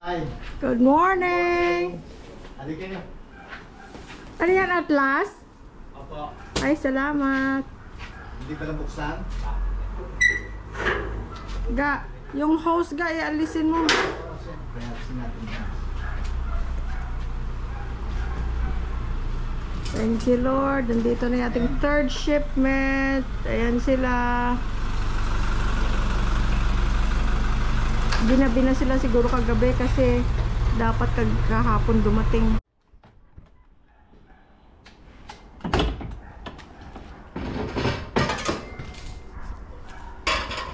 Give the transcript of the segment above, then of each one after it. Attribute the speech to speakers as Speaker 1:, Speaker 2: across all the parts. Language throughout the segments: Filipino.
Speaker 1: Hi.
Speaker 2: Good morning!
Speaker 1: Halika nyo.
Speaker 2: Ano yan, Atlas?
Speaker 1: Opo.
Speaker 2: Ay, salamat.
Speaker 1: Hindi pa lang buksan?
Speaker 2: Ga, yung hose ga, ialisin mo.
Speaker 1: Siyempre, alisin natin yan.
Speaker 2: Thank you, Lord. Nandito na yung ating third shipment. Ayan sila. Ginabi na sila siguro kagabi kasi dapat kahapon dumating.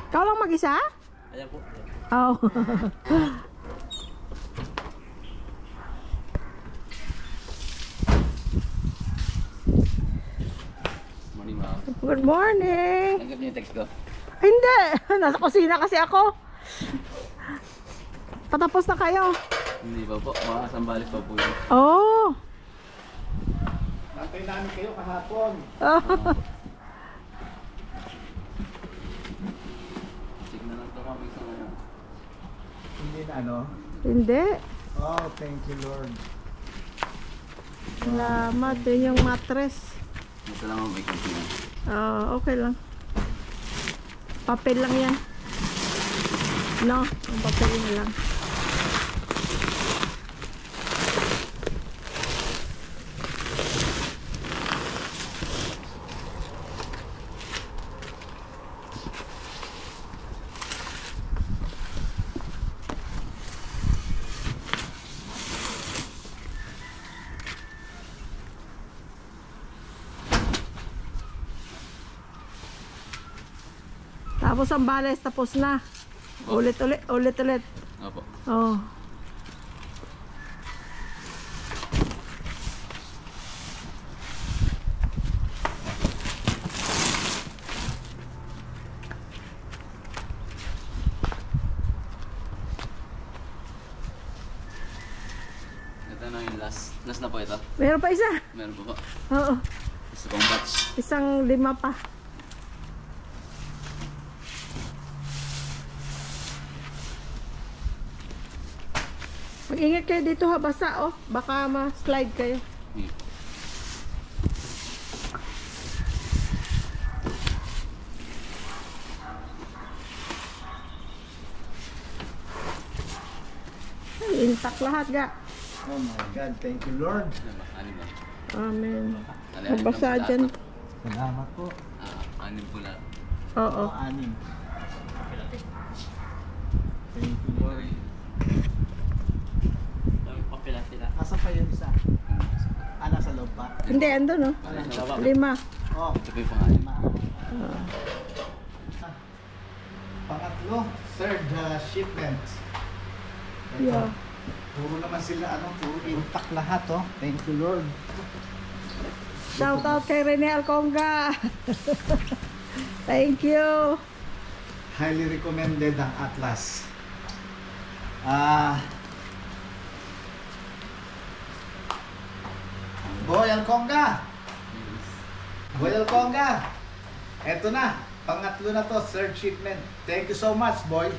Speaker 2: Ikaw lang mag-isa?
Speaker 3: Ayan po.
Speaker 2: Oh.
Speaker 3: Morning, ma'am.
Speaker 2: Good morning.
Speaker 3: Tanggap niyo yung text ko.
Speaker 2: Ay, hindi. Nasa kusina kasi ako. Patapos na kayo.
Speaker 3: Hindi pa po. Mga sambales pa po yun.
Speaker 2: Oh.
Speaker 1: Nantay namin kayo kahapon.
Speaker 2: Oh.
Speaker 3: Check na lang ito kami sa ngayon.
Speaker 1: Hindi na ano?
Speaker 2: Hindi.
Speaker 1: Oh, thank you Lord.
Speaker 2: Salamat. Yun yung mattress.
Speaker 3: Ito lang ang may konti.
Speaker 2: Okay lang. Papel lang yan. No, ang papel na lang. Tapos ang bales, tapos na. Ulit-ulit, ulit-ulit.
Speaker 3: Opo.
Speaker 2: Oh.
Speaker 3: Ito na yung last. Last na po ito.
Speaker 2: Meron pa isa.
Speaker 3: Meron po po.
Speaker 2: Oo.
Speaker 3: Gusto kong batch.
Speaker 2: Isang 5 pa. Mag-ingat kayo dito ha, basa oh. Baka ma-slide kayo.
Speaker 3: Hindi po.
Speaker 2: Ay, intact lahat ga.
Speaker 1: Oh my God, thank you Lord.
Speaker 3: Ano ba? Anim ba?
Speaker 2: Amen.
Speaker 3: Ano,
Speaker 2: Magbasa
Speaker 3: anim lang
Speaker 2: dyan.
Speaker 3: po lahat,
Speaker 1: Salamat po.
Speaker 3: no? Anim po lahat.
Speaker 2: Oo.
Speaker 1: Anim. Thank you Lord.
Speaker 3: Daming papel sila.
Speaker 1: Asa pa yung isa? Nasa loob pa?
Speaker 2: Hindi, ando no.
Speaker 3: Sa baba.
Speaker 2: 5.
Speaker 1: Oh,
Speaker 3: Ito po yung pangalim.
Speaker 1: pangatlo, third shipment. Ito.
Speaker 2: Yeah.
Speaker 1: Puro naman sila, puro intact lahat, oh. Thank you Lord.
Speaker 2: Shout out kay Rene Alconga. Thank you.
Speaker 1: Highly recommended ang Atlas. Boy Alconga! Boy Alconga! Eto na, pangatlo na to, third shipment. Thank you so much, boy.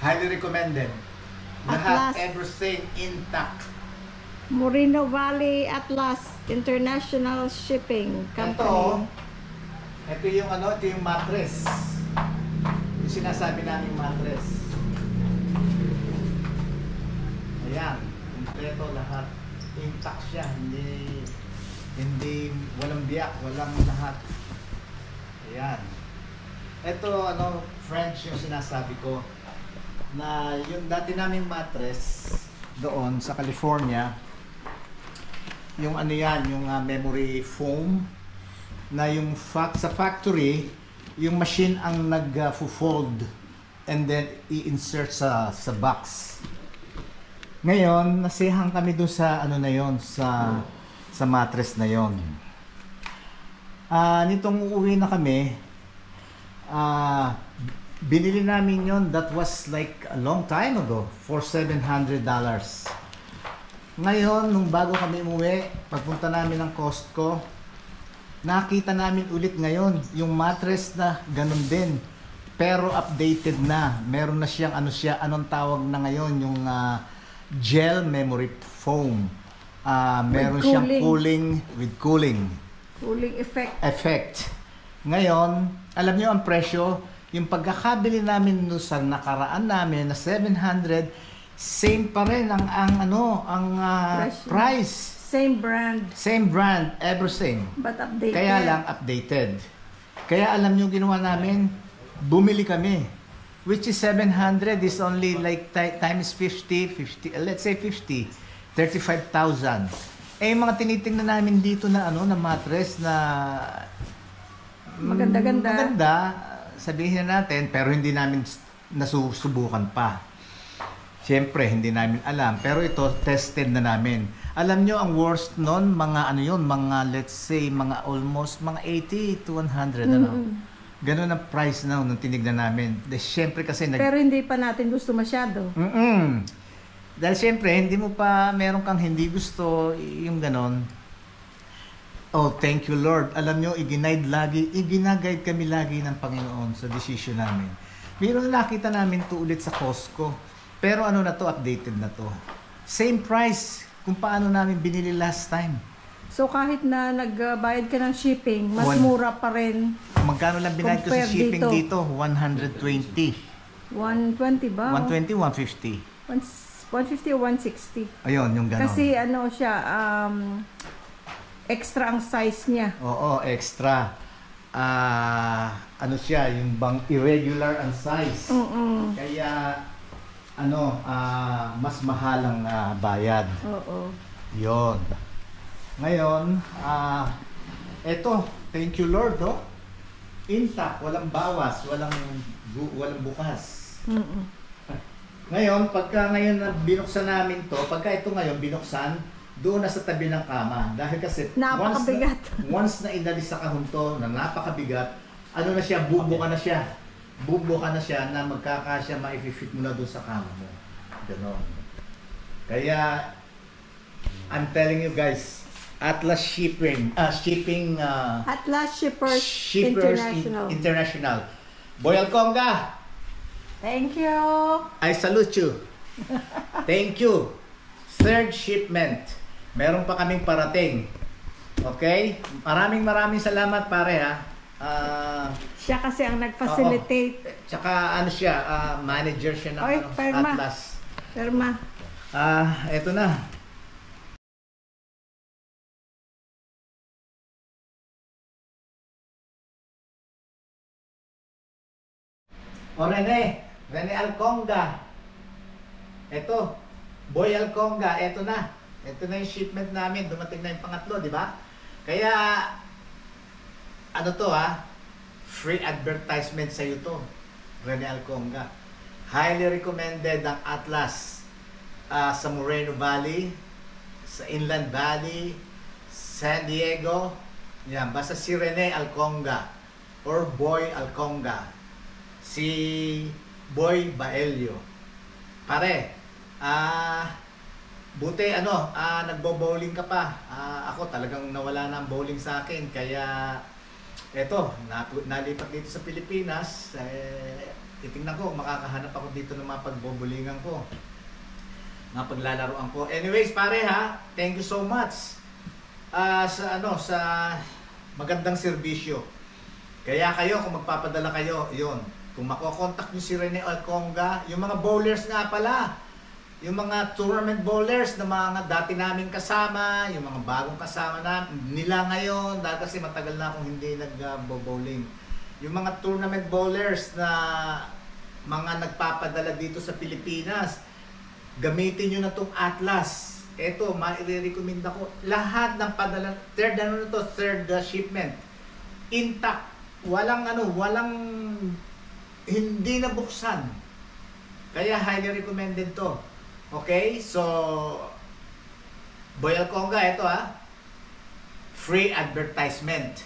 Speaker 1: Highly recommended. Lahat,
Speaker 2: Atlas.
Speaker 1: everything intact.
Speaker 2: Moreno Valley Atlas International Shipping Company.
Speaker 1: Ito yung ito yung mattress. Yung sinasabi namin mattress. Ayan, kompleto lahat. Intact siya, hindi walang biyak, walang lahat. Ayan. Ito French yung sinasabi ko na yung dati naming mattress doon sa California, yung yung memory foam na yung sa factory, yung machine ang nag-fold and then i-insert sa box. Ngayon, nasiyahan kami doon sa na yon, sa mattress na yon. Nitong uuwi na kami, binili namin yon, that was like a long time ago, for $700. Ngayon, nung bago kami umuwi, pagpunta namin ng Costco, nakita namin ulit ngayon yung mattress na ganun din. pero updated na. Meron na siyang anong tawag na ngayon, yung gel memory foam. Meron
Speaker 2: With
Speaker 1: siyang
Speaker 2: cooling.
Speaker 1: cooling
Speaker 2: Cooling
Speaker 1: effect. Ngayon, alam niyo ang presyo, yung pagkakabili namin no sa nakaraan namin na 700, same pa rin ang price.
Speaker 2: Same brand,
Speaker 1: ever same.
Speaker 2: but updated.
Speaker 1: Kaya lang updated. Kaya alam niyo ginawa namin, bumili kami. Which is 700 is only like times 50, let's say 50, 35,000. Eh yung mga tinitingnan namin dito na na mattress na
Speaker 2: Maganda-ganda.
Speaker 1: maganda, sabihin na natin, pero hindi namin nasusubukan pa. Siyempre, hindi namin alam. Pero ito, tested na namin. Alam nyo, ang worst nun, mga let's say, mga almost, mga 80 to 100, Ganun ang price na nung tinignan namin. Dahil siyempre kasi
Speaker 2: Pero hindi pa natin gusto masyado.
Speaker 1: Dahil siyempre, hindi mo pa, meron kang hindi gusto, yung ganon. Oh, thank you Lord. Alam nyo, iginaguide kami lagi ng Panginoon sa decision namin. Mayroon nakita namin to ulit sa Costco. Pero na to, updated na to. Same price kung paano namin binili last time.
Speaker 2: So kahit na nagbayad ka ng shipping, mas mura pa rin.
Speaker 1: Magkano lang binayad ko sa
Speaker 2: Compare
Speaker 1: shipping
Speaker 2: dito?
Speaker 1: 120.
Speaker 2: 120 ba?
Speaker 1: 120, 150.
Speaker 2: 150 o 160.
Speaker 1: Ayun, yung ganon.
Speaker 2: Kasi siya, extra ang size niya.
Speaker 1: Oo, extra. Siya, yung bang irregular ang size. Kaya, mas mahalang bayad.
Speaker 2: Oo.
Speaker 1: Yon. Ngayon, eto, thank you Lord, intact, walang bawas, walang bukas. Ngayon, pagka ngayon na binuksan namin to, pagka ito ngayon binuksan, doon na sa tabi ng kama. Dahil kasi
Speaker 2: Napakabigat.
Speaker 1: once na inalis sa kahon to, na napakabigat, na siya, bubuka na siya. Bubuka na siya na magkakasya, ma-fit mo na doon sa kama mo. Ganon. Kaya, I'm telling you guys, Atlas Shipping,
Speaker 2: Atlas Shippers
Speaker 1: International. Boy Alconga,
Speaker 2: Thank you.
Speaker 1: I salute you. Thank you. Third shipment. Meron pa kaming parating. Okay? Maraming salamat pare ha.
Speaker 2: Siya kasi ang nag-facilitate.
Speaker 1: Tsaka siya, manager siya ng
Speaker 2: Oy, Perma.
Speaker 1: Atlas.
Speaker 2: Perma.
Speaker 1: Eto na. O Rene Alconga. Eto, Boy Alconga, eto na. Ito na yung shipment namin, dumating na yung pangatlo, di ba? Kaya, free advertisement sa iyo to, Rene Alconga. Highly recommended ang Atlas sa Moreno Valley, sa Inland Valley, San Diego. Yan, basta si Rene Alconga or Boy Alconga. Si Boy Baelio. Pare, buti nagbo-bowling ka pa. Ako talagang nawala na ang bowling sa akin. Kaya eto, nalipat dito sa Pilipinas. Titingnan ko, makakahanap ako dito ng mga pagbobowlingan ko. Mga paglalaroan ko. Anyways, pare ha, thank you so much. Sa magandang serbisyo. Kaya kayo, kung magpapadala kayo, yon. Kung makokontak nyo si Rene Alconga, yung mga bowlers nga pala, yung mga tournament bowlers na mga dati namin kasama, yung mga bagong kasama nila ngayon, dahil kasi matagal na akong hindi nag-bowling. Yung mga tournament bowlers na mga nagpapadala dito sa Pilipinas, gamitin nyo na itong Atlas. Ito, ma-recommend ako. Lahat ng padala, third shipment, intact. Walang hindi nabuksan. Kaya highly recommended to. Okay? So, Boy Alconga, ito free advertisement.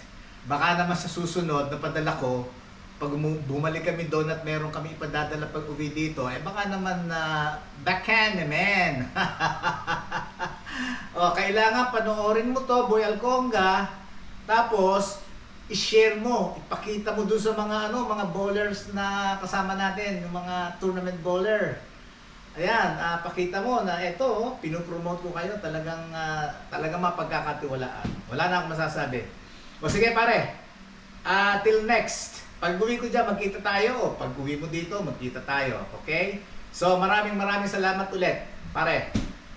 Speaker 1: Baka naman sa susunod na padala ko, pag bumalik kami doon at meron kami ipadadala pag uwi dito, baka naman na backhand naman. Kailangan panoorin mo to, Boy Alconga. Tapos, i-share mo, ipakita mo doon sa mga mga bowlers na kasama natin, yung mga tournament bowler. Ayan, pakita mo na ito, pinopromote ko kayo, talagang mapagkakatiwalaan. Wala na akong masasabi. O sige pare, till next. Pag uwi ko dyan, magkita tayo. Pag uwi mo dito, magkita tayo. Okay? So maraming salamat ulit, pare.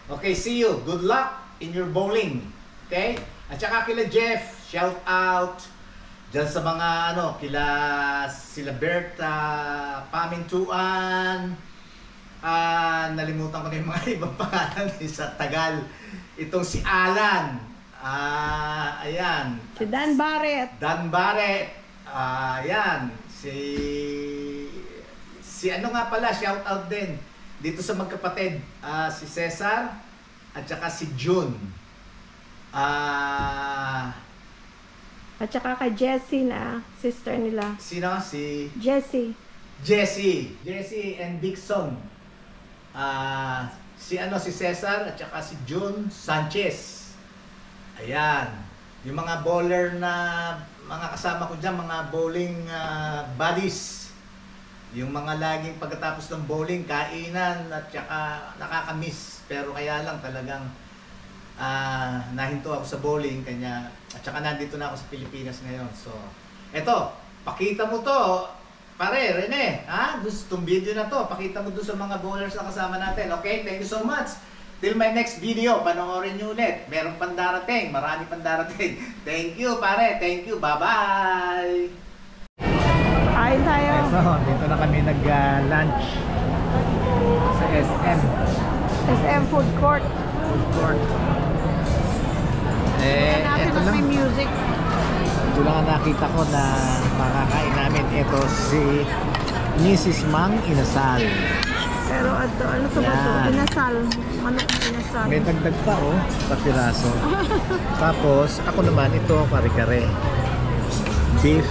Speaker 1: Okay, see you. Good luck in your bowling. Okay? At saka kila Jeff, shout out. Diyan sa mga sila Berta, Pamintuan. Nalimutan ko na yung mga ibang pangalan sa tagal. Itong si Alan. Ayan.
Speaker 2: Si Dan Barrett.
Speaker 1: Dan Barrett. Ayan. Si ano nga pala, shout out din dito sa magkapatid, si Cesar at saka si June.
Speaker 2: At saka kay Jessie na sister nila.
Speaker 1: Sino? Si
Speaker 2: Jessie
Speaker 1: Jessie and Dixon. Si Cesar at saka si June Sanchez. Ayan. Yung mga bowler na mga kasama ko dyan, mga bowling buddies. Yung mga laging pagkatapos ng bowling, kainan at saka nakakamiss. Pero kaya lang talagang nahinto ako sa bowling kanya, at saka nandito na ako sa Pilipinas ngayon. So, eto, pakita mo to, pare, Rene, gusto tong video na to, pakita mo doon sa mga bowlers na kasama natin. Okay, thank you so much. Till my next video, panoorin nyo ulit. Meron pang darating, marami pang darating. Thank you, pare, thank you, bye-bye.
Speaker 2: Kain tayo.
Speaker 1: So, dito na kami nag-lunch sa SM.
Speaker 2: SM Food Court.
Speaker 1: Food court.
Speaker 2: Hanapin
Speaker 1: Ito
Speaker 2: mo
Speaker 1: lang.
Speaker 2: may music.
Speaker 1: Ito lang ang nakita ko na makakain namin. Ito si Mrs. Mang Inasal.
Speaker 2: Pero ano to ba to?
Speaker 1: Yan.
Speaker 2: Inasal. Manok na inasal.
Speaker 1: May dagdag pa sa piraso. Tapos ako naman ito kare-kare. Beef